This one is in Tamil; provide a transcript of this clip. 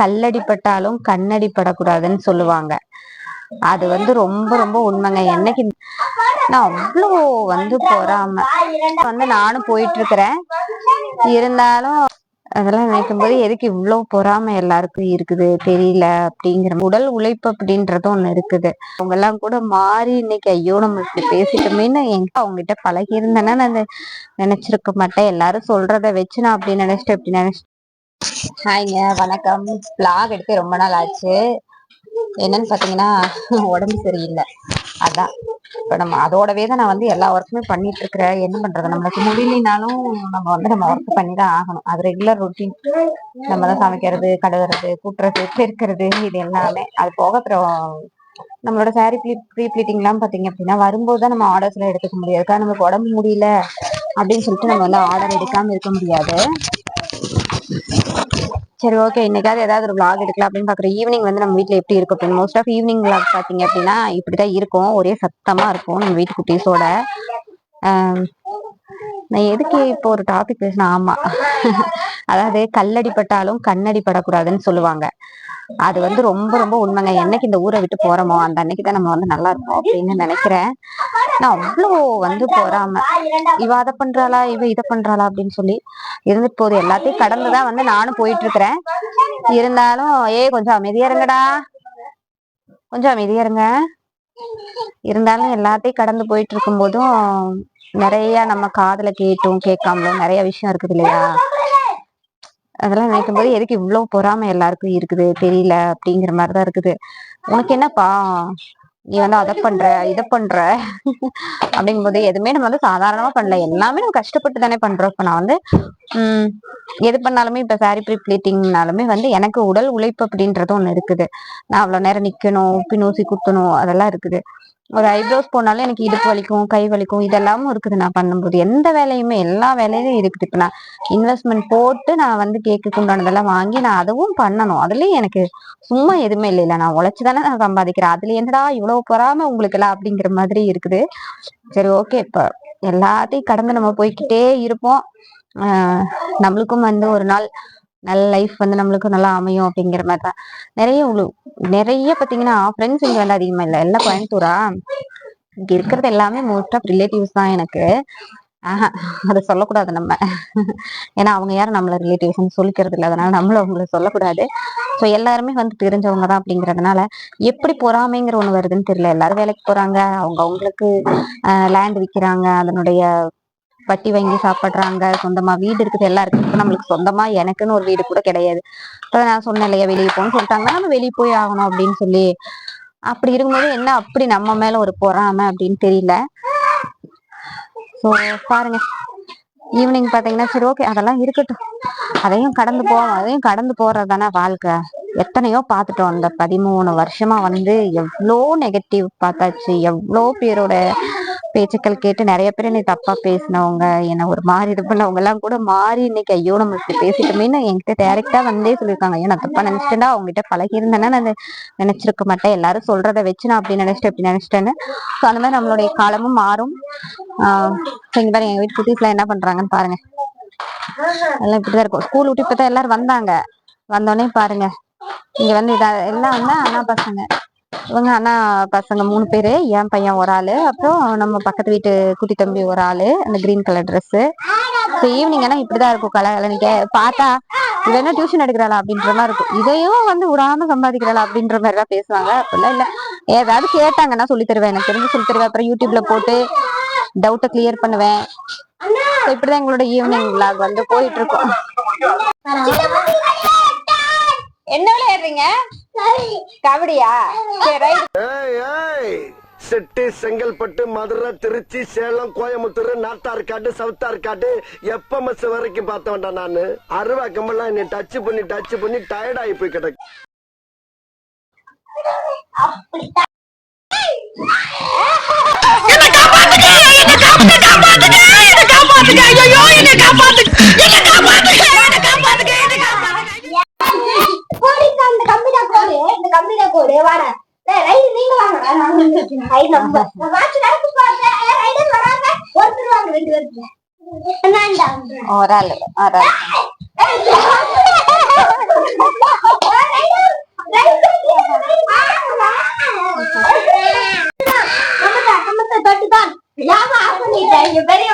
கல்லடிப்பட்டாலும் கண்ணடி படக்கூடாதுன்னு சொல்லுவாங்க. அது ரொம்ப ரொம்ப உண்மைங்க. என்னைக்கு நான் அவ்வளோ பொறாம நானும் போயிட்டு இருக்கிறேன். இருந்தாலும் அதெல்லாம் நினைக்கும் போது எதுக்கு இவ்வளவு பொறாம எல்லாருக்கும் இருக்குது தெரியல. அப்படிங்கிற உடல் உழைப்பு அப்படின்றது ஒண்ணு இருக்குது. அவங்க எல்லாம் கூட மாறி இன்னைக்கு ஐயோ நம்ம இப்படி பேசிட்டோமேன்னு அவங்க கிட்ட பழகி இருந்தேன்னா நான் நினைச்சிருக்க மாட்டேன். எல்லாரும் சொல்றத வச்சு நான் அப்படி நினைச்சிட்டேன் இப்படி நினைச்சிட்டேன். ஹாய்ங்க, வணக்கம். vlog எடுத்து ரொம்ப நாள் ஆச்சு. என்னன்னு பாத்தீங்கன்னா உடம்பு சரியில்லை. அதான் இப்ப நம்ம அதோடவே தான் நான் எல்லா ஒர்க்குமே பண்ணிட்டு இருக்கிறேன். என்ன பண்றது, நம்மளுக்கு முடியலனாலும் நம்ம ஒர்க் பண்ணிதான் ஆகணும். அது ரெகுலர் ரொட்டீன். நம்ம தான் சமைக்கிறது, கழுவுறது, கூட்டுறது, பெருக்கிறது, இது எல்லாமே. அது போக அப்புறம் நம்மளோட சாரி ப்ரீ ப்ளீட்டிங் எல்லாம் பாத்தீங்க அப்படின்னா வரும்போதுதான் நம்ம ஆர்டர்ஸ் எல்லாம் எடுத்துக்க முடியாது. நமக்கு உடம்பு முடியல அப்படின்னு சொல்லிட்டு நம்ம ஆர்டர் எடுக்காம இருக்க முடியாது. சரி, ஓகே, இன்னைக்காவது ஏதாவது ஒரு vlog எடுக்கலாம் அப்படின்னு பாக்குறேன். ஈவினிங் நம்ம வீட்டுல எப்படி இருக்கும் அப்படின்னு மோஸ்ட் ஆஃப் ஈவினிங் vlog பாத்தீங்க அப்படின்னா இப்படிதான் இருக்கும். ஒரே சத்தமா இருக்கும் நம்ம வீட்டு குட்டீஸோட. நான் எதுக்கு இப்போ ஒரு டாபிக் பேசினா, ஆமா, அதாவது கல்லடிப்பட்டாலும் கண்ணடி படக்கூடாதுன்னு சொல்லுவாங்க. அது ரொம்ப ரொம்ப உண்மைங்க. என்னைக்கு இந்த ஊரை விட்டு போறோமோ அந்த அன்னைக்குதான் நம்ம நல்லா இருப்போம் அப்படின்னு நினைக்கிறேன். நான் அவ்வளோ போறாம இவ அதை பண்றாளா இவ இதை பண்றாளா அப்படின்னு சொல்லி இருந்துட்டு போகுது. எல்லாத்தையும் கடந்துதான் நானும் போயிட்டு இருக்கிறேன். இருந்தாலும் கொஞ்சம் அமைதியா இருங்கடா, கொஞ்சம் அமைதியா இருங்க. இருந்தாலும் எல்லாத்தையும் கடந்து போயிட்டு இருக்கும் போதும் நிறைய நம்ம காதுல கேட்டும் கேட்காமலும் நிறைய விஷயம் இருக்குது இல்லையா? அதெல்லாம் நினைக்கும் போது எதுக்கு இவ்வளவு பொறாம எல்லாருக்கும் இருக்குது தெரியல அப்படிங்கிற மாதிரிதான் இருக்குது. உனக்கு என்னப்பா, நீ அதை பண்ற இதை பண்ற அப்படிங்கும் போது எதுவுமே நம்ம சாதாரணமா பண்ணல. எல்லாமே நம்ம கஷ்டப்பட்டு தானே பண்றோம். இப்ப நான் எது பண்ணாலுமே இப்ப சாரி ப்ரீ ப்ளீட்டிங்னாலுமே எனக்கு உடல் உழைப்பு அப்படின்றது ஒண்ணு இருக்குது. நான் அவ்வளவு நேரம் நிக்கணும், பின்னூசி குத்தணும், அதெல்லாம் இருக்குது. ஒரு ஐப்ரோஸ் போனாலும் எனக்கு இடுப்பு வலிக்கும், கை வலிக்கும், இதெல்லாமும் இருக்குது. நான் பண்ணும்போது எந்த வேலையுமே எல்லா வேலையிலும் இருக்குது. இப்ப நான் இன்வெஸ்ட்மெண்ட் போட்டு நான் கேக்கு உண்டானதெல்லாம் வாங்கி நான் அதுவும் பண்ணணும். அதுலயும் எனக்கு சும்மா எதுவுமே இல்லைல்ல, நான் உழைச்சுதானே நான் சம்பாதிக்கிறேன். அதுல என்னடா இவ்வளவு பொறாம உங்களுக்கு எல்லாம் அப்படிங்கிற மாதிரி இருக்குது. சரி, ஓகே, இப்ப எல்லாத்தையும் கடந்து நம்ம போய்கிட்டே இருப்போம். நம்மளுக்கும் ஒரு நாள் நல்ல லைஃப் நம்மளுக்கும் நல்லா அமையும் அப்படிங்கிற மாதிரிதான். நிறைய பாத்தீங்கன்னா ஃப்ரெண்ட்ஸ் இங்க அதிகமா இல்லை, எல்லாம் கோயம்புத்தூரா. இங்க இருக்கிறது எல்லாமே மோஸ்ட் ஆஃப் ரிலேட்டிவ்ஸ் தான் எனக்கு. அதை சொல்லக்கூடாது நம்ம, ஏன்னா அவங்க யாரும் நம்மள ரிலேட்டிவ்ஸ் சொல்லிக்கிறது இல்லை. அதனால நம்மளும் அவங்கள சொல்லக்கூடாது. ஸோ எல்லாருமே தெரிஞ்சவங்க தான் அப்படிங்கறதுனால எப்படி பொறாமைங்கிற ஒண்ணு வருதுன்னு தெரியல. எல்லாரும் வேலைக்கு போறாங்க, அவங்களுக்கு லேண்ட் விற்கிறாங்க, அதனுடைய வட்டி வாங்கி சாப்பிடுறாங்க, சொந்தமா வீடு இருக்குது, எல்லாம் இருக்கு. இப்ப நம்மளுக்கு சொந்தமா எனக்குன்னு ஒரு வீடு கூட கிடையாது. நான் சொன்னேன் இல்லையா, வெளியே போகணும்னு சொல்லிட்டாங்கன்னா நம்ம வெளியே போய் ஆகணும் அப்படின்னு சொல்லி. அப்படி இருக்கும்போது என்ன அப்படி நம்ம மேல ஒரு பொறாமை அப்படின்னு தெரியல. ஸோ பாருங்க, ஈவினிங் பாத்தீங்கன்னா சரி, ஓகே, அதெல்லாம் இருக்கட்டும், அதையும் கடந்து போறதுதானே வாழ்க்கை. எத்தனையோ பார்த்துட்டோம். அந்த 13 வருஷமா எவ்வளோ நெகட்டிவ் பார்த்தாச்சு. எவ்வளோ பேரோட பேச்சுக்கள் கேட்டு நிறைய பேர் என்னை தப்பா பேசினவங்க, என்ன ஒரு மாதிரி இது பண்ணவங்க எல்லாம் கூட மாறி இன்னைக்கு ஐயோ நம்ம இப்படி பேசிட்டோமேன்னு என்கிட்ட டைரக்டா சொல்லியிருக்காங்க. ஐயோ நான் தப்பா நினைச்சிட்டேன்னா அவங்ககிட்ட பழகி இருந்தேன்னா நான் நினைச்சிருக்க மாட்டேன். எல்லாரும் சொல்றதை வச்சு நான் அப்படி நினைச்சிட்டேன் இப்படி நினைச்சிட்டேன்னு. ஸோ அந்த மாதிரி நம்மளுடைய காலமும் மாறும். இங்க பாருங்க, எங்க வீட்டு குட்டீஸ்ல என்ன பண்றாங்கன்னு பாருங்க. எல்லாம் இப்படிதான் இருக்கும். ஸ்கூல் விட்டு இப்பதான் எல்லாரும் வந்தோடனே பாருங்க, இங்க எல்லாம் அண்ணா பசங்க. இவங்க அண்ணா பசங்க 3 பேரு, என் பையன் ஒரு ஆளு, அப்புறம் நம்ம பக்கத்து வீட்டு குட்டி தம்பி ஒரு ஆளு, அந்த கிரீன் கலர் ட்ரெஸ். ஈவினிங் ஆனா இப்படிதான் இருக்கும். கலகலனிக்க பார்த்தா இவ என்ன டியூஷன் எடுக்கிறாளா அப்படின்ற மாதிரி இருக்கும். இதையும் விடாம சம்பாதிக்கிறாளா அப்படின்ற மாதிரிதான் பேசுவாங்க. அப்படிலாம் இல்ல, ஏதாவது கேட்டாங்கன்னா சொல்லி தருவேன், எனக்கு தெரிஞ்சு சொல்லி தருவேன். அப்புறம் யூடியூப்ல போட்டு டவுட்டை கிளியர் பண்ணுவேன். இப்படிதான் எங்களோட ஈவினிங் விளாக் போயிட்டு இருக்கும். என்ன விளையாடுறீங்க? கபடியா? செட்டி, செங்கல்பட்டு, மதுரை, திருச்சி, சேலம், கோயம்புத்தூர், நாட்டார்காடு, சவுத்தார்காடு, எப்பமஸ் வரைக்கும் பார்த்தவன்டா நானு. அருவா கம்பெல்லாம் என்னை டச் பண்ணி டயர்ட் ஆகி போய் கிடக்கு. ஒரு ஆள் தொட்டுதான் பெரிய